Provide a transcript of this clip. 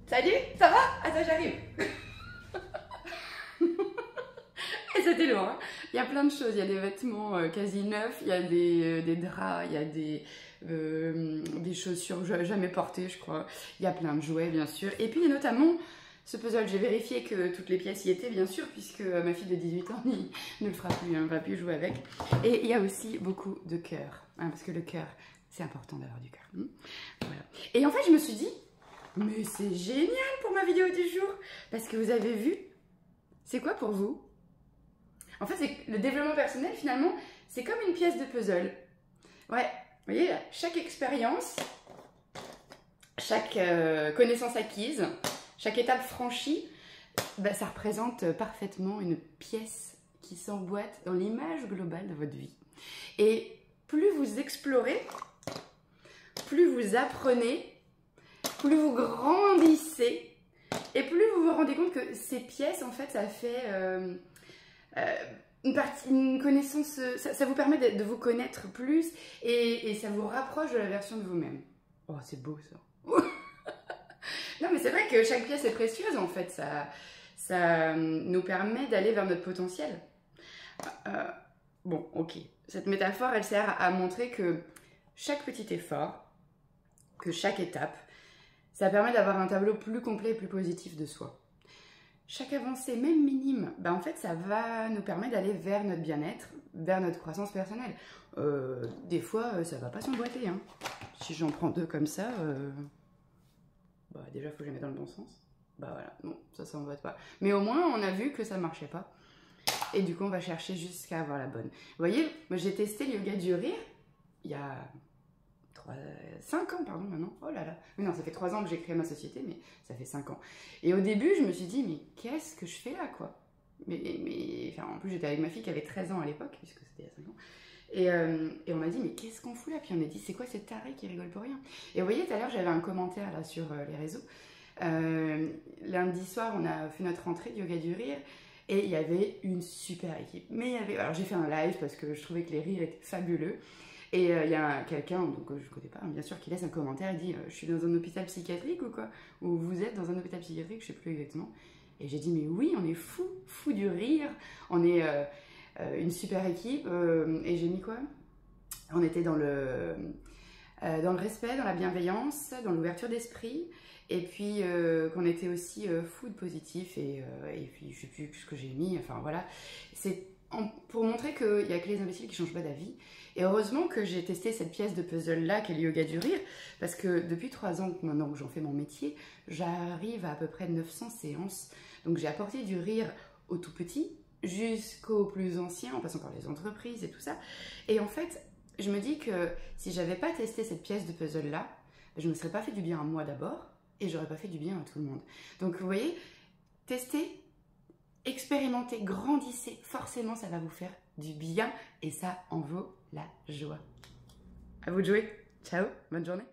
Salut, ça va? Attends, j'arrive. Et c'était lourd, hein. Il y a plein de choses, il y a des vêtements quasi neufs, il y a des draps, il y a des chaussures jamais portées, je crois. Il y a plein de jouets, bien sûr. Et puis, il y a notamment ce puzzle. J'ai vérifié que toutes les pièces y étaient, bien sûr, puisque ma fille de 18 ans ne le fera plus, elle ne va plus jouer avec. Et il y a aussi beaucoup de cœur, hein, parce que le cœur, c'est important d'avoir du cœur. Voilà. Et en fait, je me suis dit, mais c'est génial pour ma vidéo du jour, parce que vous avez vu, c'est quoi pour vous? En fait, c'est le développement personnel, finalement, c'est comme une pièce de puzzle. Ouais, vous voyez, chaque expérience, chaque connaissance acquise, chaque étape franchie, bah, ça représente parfaitement une pièce qui s'emboîte dans l'image globale de votre vie. Et plus vous explorez, plus vous apprenez, plus vous grandissez, et plus vous vous rendez compte que ces pièces, en fait, ça fait une connaissance, ça vous permet de vous connaître plus, et ça vous rapproche de la version de vous-même. Oh, c'est beau ça. Non, mais c'est vrai que chaque pièce est précieuse, en fait. Ça nous permet d'aller vers notre potentiel. Bon, ok. Cette métaphore, elle sert à montrer que chaque petit effort, que chaque étape, ça permet d'avoir un tableau plus complet et plus positif de soi. Chaque avancée, même minime, ben en fait, ça va nous permettre d'aller vers notre bien-être, vers notre croissance personnelle. Des fois, ça va pas s'emboîter, hein. Si j'en prends deux comme ça, bah déjà, il faut que je les mette dans le bon sens. Bah voilà, non, ça s'emboîte pas. Mais au moins, on a vu que ça marchait pas. Et du coup, on va chercher jusqu'à avoir la bonne. Vous voyez, moi, j'ai testé le yoga du rire il y a 5 ans, pardon, maintenant. Oh là là. Mais non, ça fait 3 ans que j'ai créé ma société, mais ça fait 5 ans. Et au début, je me suis dit, mais qu'est-ce que je fais là, quoi? Enfin, en plus, j'étais avec ma fille qui avait 13 ans à l'époque, puisque c'était il y a 5 ans. Et on m'a dit, mais qu'est-ce qu'on fout là? Puis on m'a dit, c'est quoi cette tarée qui rigole pour rien? Et vous voyez, tout à l'heure, j'avais un commentaire là sur les réseaux. Lundi soir, on a fait notre rentrée de yoga du rire. Et il y avait une super équipe. Mais il y avait... Alors, j'ai fait un live parce que je trouvais que les rires étaient fabuleux. Et il y a quelqu'un, donc je ne connais pas, bien sûr, qui laisse un commentaire et dit « Je suis dans un hôpital psychiatrique ou quoi ?» Ou « Vous êtes dans un hôpital psychiatrique ?» Je ne sais plus exactement. Et j'ai dit « Mais oui, on est fou du rire. On est une super équipe. » Et j'ai mis quoi? On était dans le respect, dans la bienveillance, dans l'ouverture d'esprit. Et puis qu'on était aussi fou de positif. Et puis je ne sais plus ce que j'ai mis. Enfin voilà. C'est pour montrer qu'il n'y a que les imbéciles qui ne changent pas d'avis. Et heureusement que j'ai testé cette pièce de puzzle-là, qui est le yoga du rire, parce que depuis 3 ans, maintenant que j'en fais mon métier, j'arrive à peu près 900 séances. Donc j'ai apporté du rire aux tout petits, jusqu'aux plus anciens, en passant par les entreprises et tout ça. Et en fait, je me dis que si je n'avais pas testé cette pièce de puzzle-là, je ne me serais pas fait du bien à moi d'abord, et j'aurais pas fait du bien à tout le monde. Donc vous voyez, testez, expérimentez, grandissez, forcément ça va vous faire du bien et ça en vaut la joie. À vous de jouer. Ciao, bonne journée.